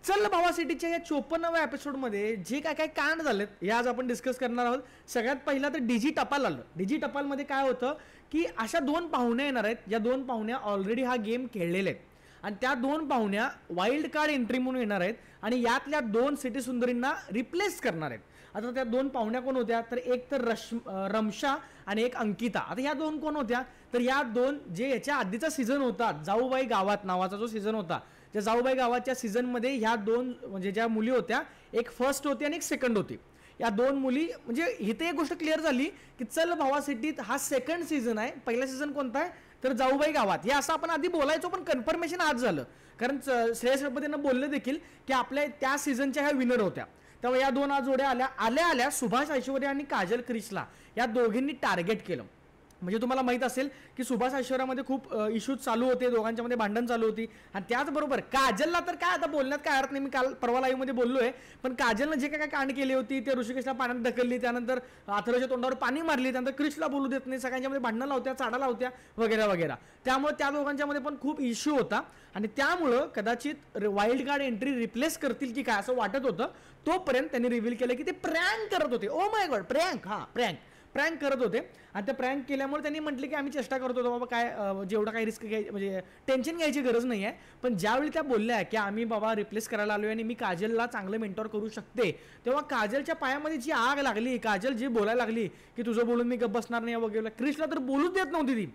चल भावा सिटीच्या या 54व्या एपिसोडमध्ये जे काय काय कांड झालेत हे आज आपण डिस्कस करणार आहोत. सगळ्यात पहिला तर डीजी टपाल आलं. डीजी टपालमध्ये काय होतं की अशा दोन पाहुण्या येणार आहेत, या दोन पाहुण्या ऑलरेडी हा गेम खेळलेले आहेत आणि त्या दोन पाहुण्या वाईल्ड कार्ड एंट्री म्हणून येणार आहेत आणि यातल्या दोन सिटी सुंदरींना रिप्लेस करणार आहेत. आता त्या दोन पाहुण्या कोण होत्या तर एक तर रमशा आणि एक अंकिता. आता या दोन कोण होत्या तर या दोन जे याच्या आधीचा सीझन होता जाऊबाई गावात नावाचा जो सीझन होता, त्या जाऊबाई गावाच्या सीझनमध्ये ह्या दोन म्हणजे ज्या मुली होत्या, एक फर्स्ट होती आणि एक सेकंड होती. या दोन मुली म्हणजे इथे एक गोष्ट क्लिअर झाली की चल भावा सिटीत हा सेकंड सीझन आहे. पहिला सीझन कोणता आहे तर जाऊबाई गावात. हे असं आपण आधी बोलायचो पण कन्फर्मेशन आज झालं, कारण श्रेयस रबातींना बोलले देखील की आपल्या त्या सीझनच्या ह्या विनर होत्या. तेव्हा या दोन आज जोड्या आल्या सुभाष ऐश्वर्या आणि काजल क्रिशला या दोघींनी टार्गेट केलं. म्हणजे तुम्हाला माहित असेल की सुभाष ऐश्वर्यामध्ये खूप इश्यूज चालू होते, दोघांच्यामध्ये भांडण चालू होती आणि त्याचबरोबर काजलला तर काय आता बोलण्यात काय अर्थ नाही. मी काल परवा लाईव्ह मध्ये बोललोय, पण काजलनं जे काय कांड केली होती ते ऋषिकेशला पाण्यात ढकलली, त्यानंतर अथर्वच्या तोंडावर पाणी मारली, त्यानंतर क्रिशला बोलू देत नाही, सगळ्यांच्यामध्ये भांडणं लावत्या, चाडा लावत्या वगैरे वगैरे. त्यामुळे त्या दोघांच्यामध्ये पण खूप इश्यू होता आणि त्यामुळं कदाचित वाईल्ड कार्ड एंट्री रिप्लेस करतील की काय असं वाटत होतं. तोपर्यंत त्यांनी रिव्हील केलं की ते प्रँक करत होते. ओ माय गॉड, प्रँक करत होते आणि त्या प्रँक केल्यामुळे त्यांनी म्हटले की आम्ही चेष्टा करत होतो बाबा, काय जेवढा काही रिस्क म्हणजे टेन्शन घ्यायची गरज नाही आहे. पण ज्यावेळी त्या बोलल्या की आम्ही बाबा रिप्लेस करायला आलोय आणि मी काजलला चांगलं मेंटॉर करू शकते, तेव्हा काजलच्या पायामध्ये जी आग लागली, काजल जी बोलायला लागली की तुझं बोलून मी गप्प बसणार नाही वगैरे. क्रिशला तर बोलूच देत नव्हती, ती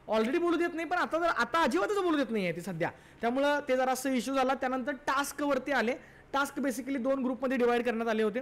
ऑलरेडी बोलू देत नाही, पण आता अजिबातच बोलू देत नाही आहे ती सध्या. त्यामुळं ते जरा असं इश्यू झाला. त्यानंतर टास्कवरती आले. टास्क बेसिकली दोन ग्रुपमध्ये डिवाइड करण्यात आले होते.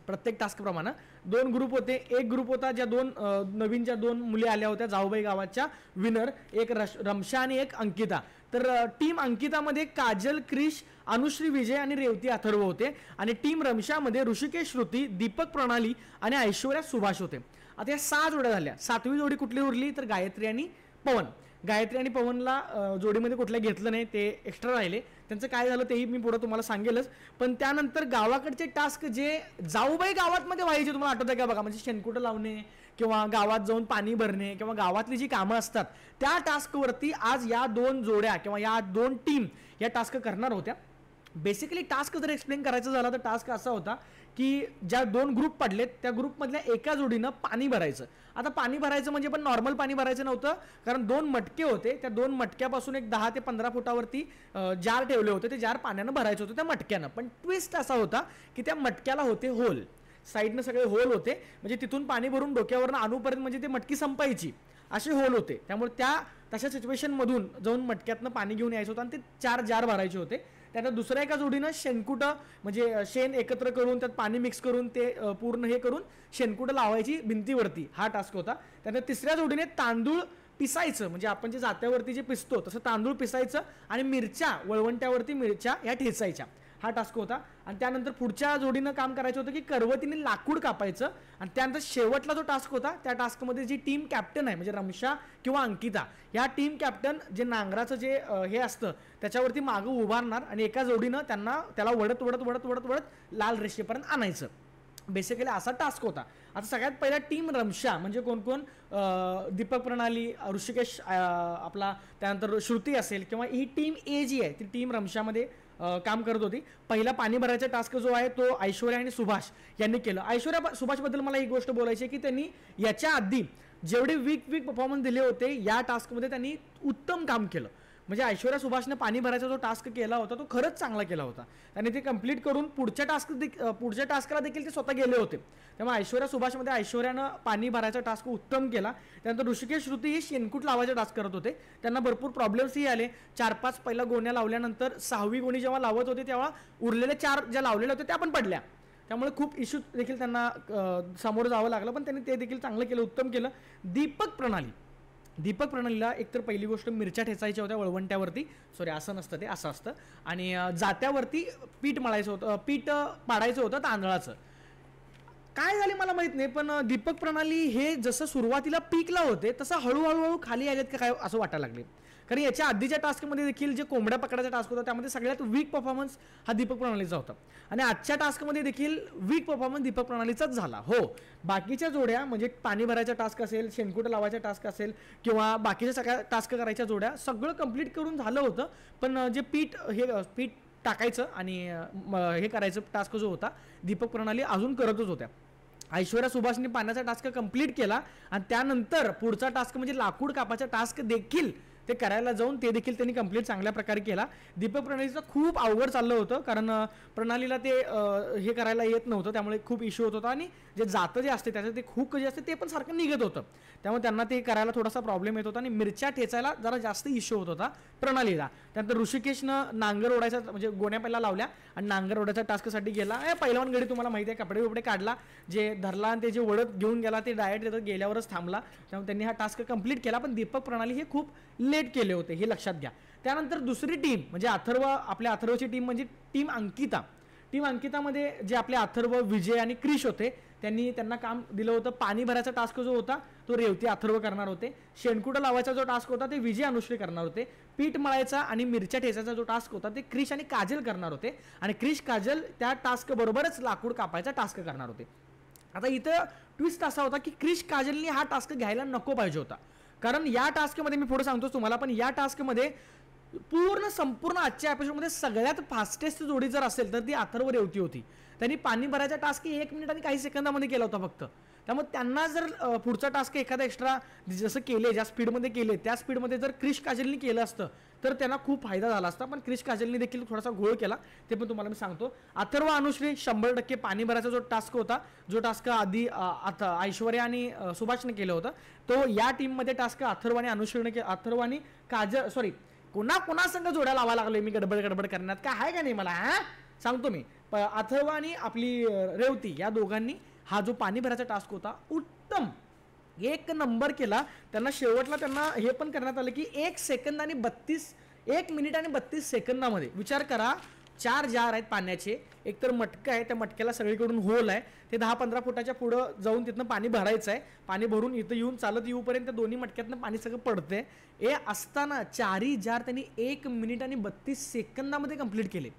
प्रत्येक टास्क प्रमाणे दोन ग्रुप होते. एक ग्रुप होता ज्या दोन नवीन ज्या दोन मुली आल्या होत्या जाऊबाई गावाच्या विनर, एक रमशा आणि एक अंकिता. तर टीम अंकितामध्ये काजल, क्रिश, अनुश्री विजय आणि रेवती अथर्व होते आणि टीम रमशामध्ये ऋषिकेश श्रुती, दीपक प्रणाली आणि ऐश्वर्या सुभाष होते. आता या 6 जोड्या झाल्या. 7वी जोडी कुठली उरली तर गायत्री आणि पवन. गायत्री आणि पवनला जोडीमध्ये कुठल्या घेतलं नाही, ते एक्स्ट्रा राहिले. त्यांचं काय झालं तेही मी पुढे तुम्हाला सांगेलच. पण त्यानंतर गावाकडचे टास्क जे जाऊबाई गावातमध्ये व्हायचे तुम्हाला आठवतं का बघा, म्हणजे शेणकुटं लावणे किंवा गावात जाऊन पाणी भरणे किंवा गावातली जी कामं असतात त्या टास्कवरती आज या दोन जोड्या किंवा या दोन टीम या टास्क करणार होत्या. बेसिकली टास्क जर एक्सप्लेन करायचं झालं तर टास्क असा होता की ज्या दोन ग्रुप पडलेत त्या ग्रुपमधल्या एका जोडीनं पाणी भरायचं. आता पाणी भरायचं म्हणजे पण नॉर्मल पाणी भरायचं नव्हतं, कारण 2 मटके होते. त्या 2 मटक्यापासून एक 10 ते 15 फुटावरती जार ठेवले होते. ते जार पाण्यानं भरायचं होतं त्या मटक्यानं. पण ट्विस्ट असा होता की त्या मटक्याला होते होल, साईडनं सगळे होल होते, म्हणजे तिथून पाणी भरून डोक्यावरनं आणूपर्यंत म्हणजे ते मटकी संपायची असे होल होते. त्यामुळे त्या तशा सिच्युएशनमधून जाऊन मटक्यातनं पाणी घेऊन यायचं होतं आणि ते 4 जार भरायचे होते. त्यानंतर दुसऱ्या एका जोडीनं शेणकुटं म्हणजे शेण एकत्र करून त्यात पाणी मिक्स करून ते पूर्ण हे करून शेणकुटं लावायची भिंतीवरती, हा टास्क होता. त्यानंतर तिसऱ्या जोडीने तांदूळ पिसायचं, म्हणजे आपण जे जात्यावरती जे पिसतो तसं तांदूळ पिसायचं आणि मिरच्या वळवंट्यावरती मिरच्या या ठेचायच्या, हा टास्क होता. आणि त्यानंतर पुढच्या जोडीनं काम करायचं होतं की करवतीने लाकूड कापायचं. आणि त्यानंतर शेवटला जो टास्क होता त्या टास्कमध्ये जी टीम कॅप्टन आहे म्हणजे रमशा किंवा अंकिता, या टीम कॅप्टन जे नांगराचं जे हे असतं त्याच्यावरती मागं उभारणार आणि एका जोडीनं त्याला वडत वडत वडत वडत वडत लाल रेषेपर्यंत आणायचं. बेसिकली असा टास्क होता. आता सगळ्यात पहिला टीम रमशा म्हणजे कोण कोण, दीपक प्रणाली, ऋषिकेश आपला, त्यानंतर श्रुती असेल किंवा ही टीम ए जी आहे ती टीम रमशामध्ये काम करत होती. पहिला पाणी भरायचा टास्क जो आहे तो ऐश्वर्या आणि सुभाष यांनी केलं. ऐश्वर्या सुभाषबद्दल मला एक गोष्ट बोलायची आहे की त्यांनी याच्या आधी जेवढे वीक परफॉर्मन्स दिले होते या टास्कमध्ये त्यांनी उत्तम काम केलं. म्हणजे ऐश्वर्या सुभाषने पाणी भरायचा जो टास्क केला होता तो खरंच चांगला केला होता आणि ते कंप्लीट करून पुढच्या टास्कला देखील ते स्वतः गेले होते. त्यामुळे ऐश्वर्या सुभाषमध्ये ऐश्वर्यानं पाणी भरायचा टास्क उत्तम केला. त्यानंतर ऋषिकेश श्रुती ही शेणकूट लावायचा टास्क करत होते. त्यांना भरपूर प्रॉब्लेम्सही आले. 4-5 पहिला गोण्या लावल्यानंतर 6वी गोणी जेव्हा लावत होते तेव्हा उरलेल्या 4 ज्या लावलेल्या होत्या त्या पण पडल्या. त्यामुळे खूप इश्यू देखील त्यांना सामोरं जावं लागलं, पण त्यांनी ते देखील चांगलं केलं, उत्तम केलं. दीपक प्रणालीला एकतर पहिली गोष्ट मिरच्या ठेचायच्या होत्या वळवंट्यावरती, सॉरी असं नसतं ते असं असतं, आणि जात्यावरती पीठ मळायचं होतं, पीठ पाडायचं होतं तांदळाचं. काय झाले मला माहित नाही, पण दीपक प्रणाली हे जसं सुरुवातीला पीकला होते तसं हळूहळू खाली आलेत का काय असं वाटायला लागले. कारण याच्या आधीच्या टास्कमध्ये देखील जे कोंबड्या पकडायचा टास्क होता त्यामध्ये सगळ्यात वीक परफॉर्मन्स हा दीपक प्रणालीचा होता आणि आजच्या टास्कमध्ये देखील वीक परफॉर्मन्स दीपक प्रणालीचाच झाला. हो, बाकीच्या जोड्या म्हणजे पाणी भरायचा टास्क असेल, शेणकुटं लावायचा टास्क असेल किंवा बाकीच्या सगळ्या टास्क करायच्या जोड्या सगळं कंप्लीट करून झालं होतं, पण जे पीठ टाकायचं आणि हे करायचं टास्क जो होता दीपक प्रणाली अजून करतच होत्या. ऐश्वर्या सुभाषने पाण्याचा टास्क कंप्लीट केला आणि त्यानंतर पुढचा टास्क म्हणजे लाकूड कापाचा टास्क देखील ते करायला जाऊन ते देखील त्यांनी कंप्लीट चांगल्या प्रकारे केला. दीपक प्रणालीचं खूप अवघड चाललं होतं कारण प्रणालीला ते हे करायला येत नव्हतं, त्यामुळे खूप इश्यू होत होता आणि जे जातं जे असते त्याचं ते हुक जे असते ते पण सारखं निघत होतं, त्यामुळे त्यांना ते करायला थोडासा प्रॉब्लेम येत होता आणि मिरच्या ठेचायला जरा जास्त इश्यू होत होता प्रणालीला. त्यानंतर ऋषिकेशनं नांगर ओढायचा म्हणजे गोण्या पहिला लावल्या आणि नांगर ओढायचा टास्कसाठी गेला. पहिलवान गडी तुम्हाला माहिती आहे, कपडे बिपडे काढला, जे धरला आणि ते जे ओढत घेऊन गेला ते डायरेक्ट तिथं गेल्यावरच थांबला, त्यामुळे त्यांनी हा टास्क कंप्लीट केला. पण दीपक प्रणाली हे खूप लेट केले होते हे लक्षात घ्या. त्यानंतर दुसरी टीम म्हणजे अथर्व, आपल्या अथर्वची टीम म्हणजे टीम अंकिता. टीम अंकितामध्ये जे आपले अथर्व, विजय आणि क्रिश होते त्यांना काम दिलं होतं. पाणी भरायचा टास्क जो होता तो रेवती अथर्व करणार होते. शेणकुटा लावायचा जो टास्क होता ते विजय अनुश्री करणार होते. पीठ मळायचा आणि मिरच्या ठेचायचा जो टास्क होता ते क्रिश आणि काजल करणार होते आणि क्रिश काजल त्या टास्क बरोबरच लाकूड कापायचा टास्क करणार होते. आता इथं ट्विस्ट असा होता की क्रिश काजलनी हा टास्क घ्यायला नको पाहिजे होता, कारण या टास्कमध्ये मी पुढे सांगतो तुम्हाला, पण या टास्कमध्ये संपूर्ण आजच्या एपिसोडमध्ये सगळ्यात फास्टेस्ट जोडी जर असेल तर ती अथर्व रेवती होती. त्यांनी पाणी भरायचा टास्क 1 मिनिट आणि काही सेकंदामध्ये केला होता फक्त. त्यामुळे त्यांना जर पुढचा टास्क एखादा एक्स्ट्रा जसं केले, ज्या स्पीडमध्ये केले त्या स्पीडमध्ये जर क्रिश काजलनी केलं असतं तर त्यांना खूप फायदा झाला असता. पण क्रिश काजलनी देखील थोडासा घोळ केला, ते पण तुम्हाला मी सांगतो. अथर्व अनुश्री 100% पाणी भरायचा जो टास्क होता, जो टास्क आधी ऐश्वर्या आणि सुभाषने केलं होतं, तो या टीममध्ये टास्क अथर्व आणि अनुश्रीने, अथर्व आणि काजल सॉरी कोणा संघ जोड्या लावा लागलोय मी गडबड करण्यात, काय आहे का नाही मला सांगतो मी. अथर्व आणि आपली रेवती या दोघांनी हा जो पाणी भरायचा टास्क होता उत्तम 1 नंबर केला. त्यांना शेवटला त्यांना हे पण करण्यात आलं की 1 मिनिट आणि 32 सेकंदामध्ये, विचार करा, 4 जार आहेत पाण्याचे, एक तर मटका आहे, त्या मटक्याला सगळीकडून होल आहे, ते 10-15 फुटाच्या पुढं जाऊन तिथनं पाणी भरायचं आहे. पाणी भरून इथं येऊन चालत येऊपर्यंत दोन्ही मटक्यातनं पाणी सगळं पडतंय. हे असताना 4ही जार त्यांनी 1 मिनिट आणि 32 सेकंदामध्ये कंप्लीट केले.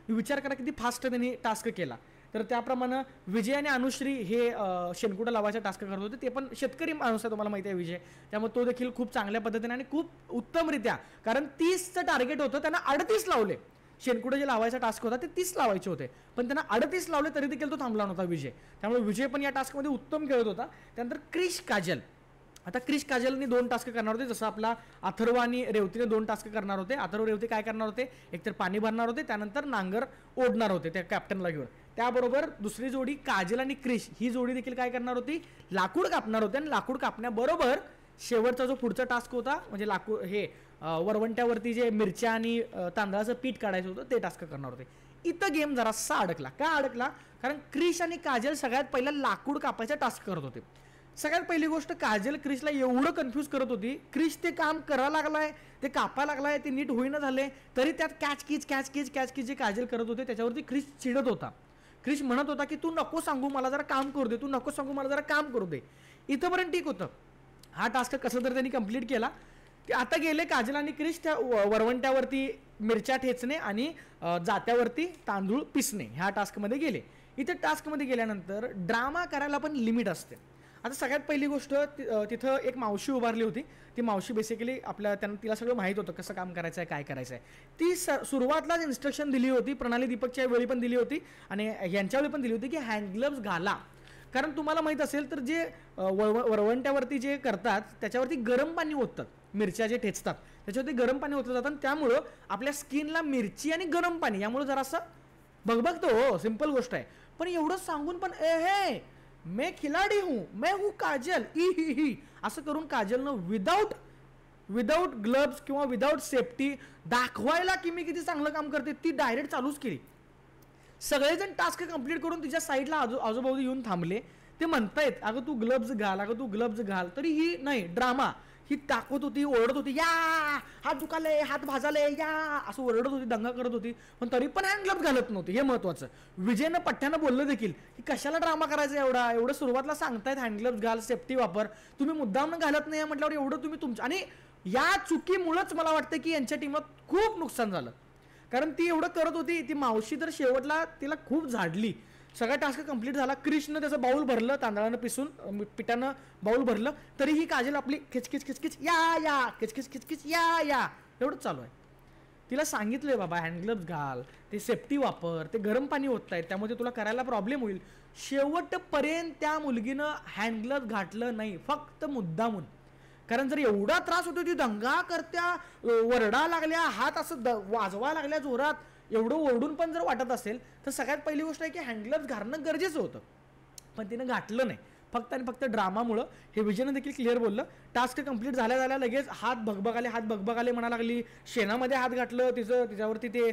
विचार करा किती फास्ट त्यांनी टास्क केला. तर त्याप्रमाणे विजय आणि अनुश्री हे शेणकुटा लावायचा टास्क करत होते. ते पण शेतकरी माणूस आहे, तुम्हाला माहिती आहे विजय, त्यामुळे तो देखील खूप चांगल्या पद्धतीने आणि खूप उत्तमरित्या, कारण 30चं टार्गेट होतं, त्यांना 38 लावले. शेणकुटा जे लावायचा टास्क होता ते 30 लावायचे होते, पण त्यांना 38 लावले तरी देखील तो थांबला नव्हता विजय. त्यामुळे विजय पण या टास्कमध्ये उत्तम खेळत होता. त्यानंतर क्रिश काजल, आता क्रिश काजलनी 2 टास्क करणार होते, जसं आपला अथर्व आणि रेवतीने 2 टास्क करणार होते. अथर्व रेवती काय करणार होते, एकतर पाणी भरणार होते, त्यानंतर नांगर ओढणार होते त्या कॅप्टनला घेऊन. त्याबरोबर दुसरी जोडी काजल आणि क्रिश ही जोडी देखील काय करणार होती, लाकूड कापणार होते. आणि लाकूड कापण्याबरोबर शेवटचा जो पुढचा टास्क होता म्हणजे लाकूड हे वरवंट्यावरती जे मिरच्या आणि तांदळाचं पीठ काढायचं होतं ते टास्क करणार होते. इथं गेम जरासा अडकला. का अडकला, कारण क्रिश आणि काजल सगळ्यात पहिला लाकूड कापायचा टास्क करत होते. सगळ्यात पहिली गोष्ट, काजल क्रिशला एवढं कन्फ्यूज करत होती, क्रिश ते काम करायला लागलाय, ते कापायला लागलाय, ते नीट होईना झाले, तरी त्यात कॅच कीच जे काजल करत होते त्याच्यावरती क्रिश चिडत होता. क्रिश म्हणत होता की तू नको सांगू मला, जरा काम करू दे, तू नको सांगू मला, जरा काम करू दे. इथंपर्यंत ठीक होतं. हा टास्क कसं तर त्यांनी कंप्लीट केला. आता गेले काजल आणि क्रिश त्या वरवंट्यावरती मिरच्या ठेचणे आणि जात्यावरती तांदूळ पिसणे ह्या टास्कमध्ये गेले. इथे टास्कमध्ये गेल्यानंतर ड्रामा करायला पण लिमिट असते. आता सगळ्यात पहिली गोष्ट, तिथं एक मावशी उभारली होती. ती मावशी बेसिकली तिला सगळं माहीत होतं कसं काम करायचं आहे, काय करायचं आहे. ती सुरुवातलाच इन्स्ट्रक्शन दिली होती, प्रणाली दीपकच्या वेळी पण दिली होती आणि यांच्या वेळी पण दिली होती की हँड ग्लव्स घाला. कारण तुम्हाला माहीत असेल तर जे वरवंट्यावरती जे करतात त्याच्यावरती गरम पाणी ओततात, मिरच्या जे ठेचतात त्याच्यावरती गरम पाणी ओतलं जातं आणि त्यामुळं आपल्या स्किनला मिरची आणि गरम पाणी यामुळे जरासं भगभगतो. हो, सिंपल गोष्ट आहे. पण एवढं सांगून पण हे मैं खिलाडी हूं, मैं हूं काजल ही असं करून काजलनं विदाउट ग्लव्स किंवा विदाउट सेफ्टी दाखवायला की मी किती चांगलं काम करते, ती डायरेक्ट चालूच केली. सगळेजण टास्क कंप्लीट करून तिच्या साईडला आजूबाजू येऊन थांबले. ते म्हणतायत अगं तू ग्लव्स घाल, तरी ही नाही, ड्रामा ही टाकत होती, ओरडत होती, या हात दुखाले, हात भाजाले, या असं ओरडत होती, दंगा करत होती, पण तरी पण हँड ग्लव्स घालत नव्हती. हे महत्वाचं. विजयनं पठ्ठ्यानं बोललं देखील की कशाला ड्रामा करायचा एवढं सुरुवातीला सांगतायत हँड ग्लव्स घाल, सेफ्टी वापर, तुम्ही मुद्दाम घालत नाही म्हटल्यावर एवढं तुम्ही तुमचं. आणि या चुकीमुळेच मला वाटतं की यांच्या टीमात खूप नुकसान झालं, कारण ती एवढं करत होती. ती मावशी तर शेवटला तिला खूप झाडली. सगळा टास्क कंप्लीट झाला, क्रिशनं त्याचं बाऊल भरलं, तांदळानं पिसून पिठानं बाऊल भरलं, तरीही काजल आपली खिचकिच या खिचकिच या एवढंच चालू आहे. तिला सांगितलंय बाबा हँडग्लव्स घाल, ते सेफ्टी वापर, ते गरम पाणी होत आहेत त्यामुळे तुला करायला प्रॉब्लेम होईल. शेवटपर्यंत त्या मुलगीनं हँडग्लव्स घातलं नाही, फक्त मुद्दामून. कारण जर एवढा त्रास होतो, ती दंगा करत्या, वरडा लागल्या, हात असं वाजवा लागल्या जोरात, एवढं ओरडून पण जर वाटत असेल तर सगळ्यात पहिली गोष्ट आहे की हँडग्लव्स घालणं गरजेचं होतं, पण तिनं घातलं नाही. फक्त आणि फक्त ड्रामामुळं. हे विजयनं देखील क्लिअर बोललं. टास्क कंप्लीट झाल्या लगेच हात भगभगाले म्हणा लागली. शेणामध्ये हात घातलं, तिच्यावरती ते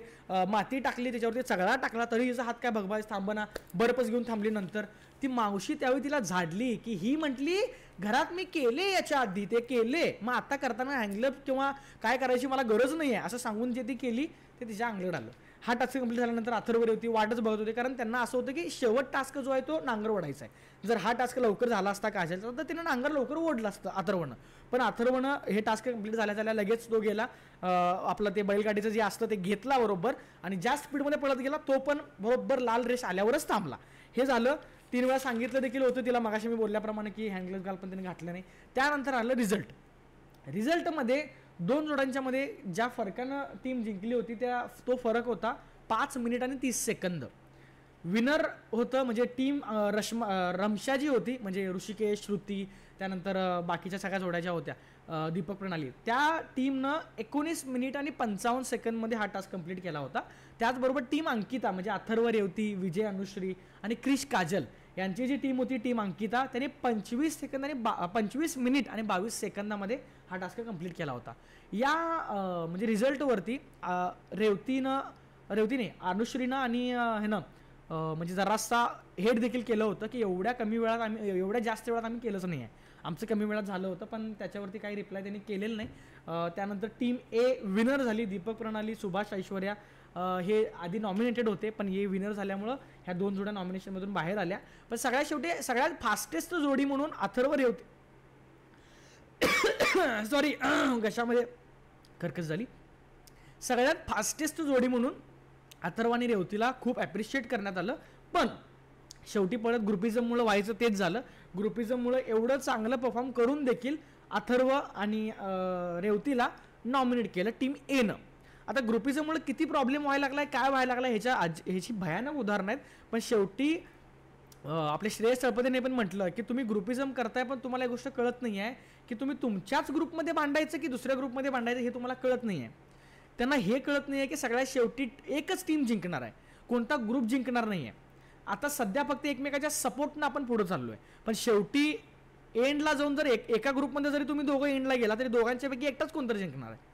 माती टाकली, त्याच्यावरती सगळा टाकला, तरी तिचा हात काय भगभाच थांबना, बर्फच घेऊन थांबली. नंतर ती मावशी त्यावेळी तिला झाडली की ही म्हटली घरात मी केले याच्या आधी, ते केले, मग आता करताना हँडग्लव्स किंवा काय करायची मला गरज नाही आहे असं सांगून जे ती केली ते तिच्या अंगलट आलं. हा टास्क कंप्लीट झाल्यानंतर अथर्व रेवती वाटच बघत होते, कारण त्यांना असं होतं की शेवट टास्क जो आहे तो नांगर ओढायचा आहे. जर हा टास्क लवकर झाला असता काजलचा तर तिनं नांगर लवकर ओढलं असतं अथर्वनं. पण अथर्वनं हे टास्क कंप्लीट झाल्या लगेच तो गेला, आपलं ते बैलगाडीचं जे असतं ते घेतला बरोबर, आणि ज्या स्पीडमध्ये पळत गेला तो पण बरोबर लाल रेष आल्यावरच थांबला. हे झालं. 3 वेळा सांगितलं देखील होतं तिला मगाशी मी बोलल्याप्रमाणे की हँडग्लव्स घाल, पण तिने घातलं नाही. त्यानंतर आलं रिझल्ट. रिझल्टमध्ये 2 जोड्यांच्या मध्ये ज्या फरकानं टीम जिंकली होती तो फरक होता 5 मिनिट आणि 30 सेकंद. विनर होतं म्हणजे टीम रमशा जी होती, म्हणजे ऋषिकेश, श्रुती, त्यानंतर बाकीच्या सगळ्या जोड्या ज्या होत्या, दीपक, प्रणाली, त्या टीमनं 19 मिनिट आणि 55 सेकंदमध्ये हा टास्क कंप्लीट केला होता. त्याचबरोबर टीम अंकिता म्हणजे अथर्व रेवती, विजय अनुश्री आणि क्रिश काजल यांची जी टीम होती, टीम अंकिता, त्याने 25 मिनिट आणि 22 सेकंदामध्ये हा टास्क कंप्लीट केला होता. या म्हणजे रिझल्टवरती रेवतीने, अनुश्रीनं आणि ह्यानं म्हणजे जरासा हेड देखील केलं होतं की एवढ्या जास्त वेळात आम्ही केलंच नाही आहे, आमचं कमी वेळात झालं होतं, पण त्याच्यावरती काही रिप्लाय त्यांनी केलेलं नाही. त्यानंतर टीम ए विनर झाली. दीपक, प्रणाली, सुभाष, ऐश्वर्या हे आधी नॉमिनेटेड होते, पण हे विनर झाल्यामुळं ह्या 2 जोड्या नॉमिनेशनमधून बाहेर आल्या. पण सगळ्यात शेवटी सगळ्यात फास्टेस्ट जोडी म्हणून अथर्व रेवती सॉरी घशामध्ये कर्कश झाली. सगळ्यात फास्टेस्ट जोडी म्हणून अथर्व आणि रेवतीला खूप ॲप्रिशिएट करण्यात आलं. पण शेवटी परत ग्रुपिझममुळे व्हायचं तेच झालं. ग्रुपिझममुळे एवढं चांगलं परफॉर्म करून देखील अथर्व आणि रेवतीला नॉमिनेट केलं टीम एनं. आता ग्रुपिझममुळे किती प्रॉब्लेम व्हायला लागलाय, काय व्हायला लागलाय ह्याची भयानक उदाहरणं आहेत. पण शेवटी आपले श्रेयस तळपदेने पण म्हटलं की तुम्ही ग्रुपिझम करताय, पण तुम्हाला एक गोष्ट कळत नाही आहे की तुम्ही तुमच्याच ग्रुपमध्ये भांडायचं की दुसऱ्या ग्रुपमध्ये भांडायचं हे तुम्हाला कळत नाही आहे. त्यांना हे कळत नाही आहे की सगळ्यात शेवटी एकच टीम जिंकणार आहे, कोणता ग्रुप जिंकणार नाही आहे. आता सध्या फक्त एकमेकाच्या सपोर्टनं आपण पुढे चाललो आहे, पण शेवटी एंडला जाऊन जर एका ग्रुपमध्ये जरी तुम्ही दोघं एंडला गेला तरी दोघांच्यापैकी एकटाच कोणतरी जिंकणार आहे.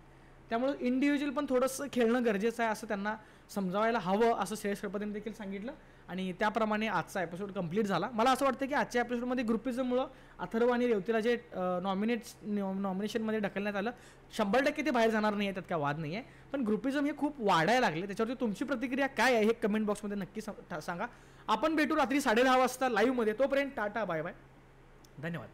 त्यामुळे इंडिव्हिज्युअल पण थोडंसं खेळणं गरजेचं आहे असं त्यांना समजावायला हवं, असं श्रेयस तळपदेने देखील सांगितलं. आणि त्याप्रमाणे आजचा एपिसोड कंप्लीट झाला. मला असं वाटतं की आजच्या एपिसोडमध्ये ग्रुपिझममुळं अथर्व आणि रेवतीला जे नॉमिनेशनमध्ये ढकलण्यात आलं, 100% ते बाहेर जाणार नाही आहे, त्यात काय वाद नाही आहे. पण ग्रुपिझम हे खूप वाढायला लागले. त्याच्यावरती तुमची प्रतिक्रिया काय आहे हे कमेंट बॉक्समध्ये नक्की सांगा. आपण भेटू रात्री 10:30 वाजता लाईव्हमध्ये. तोपर्यंत टाटा, बाय बाय, धन्यवाद.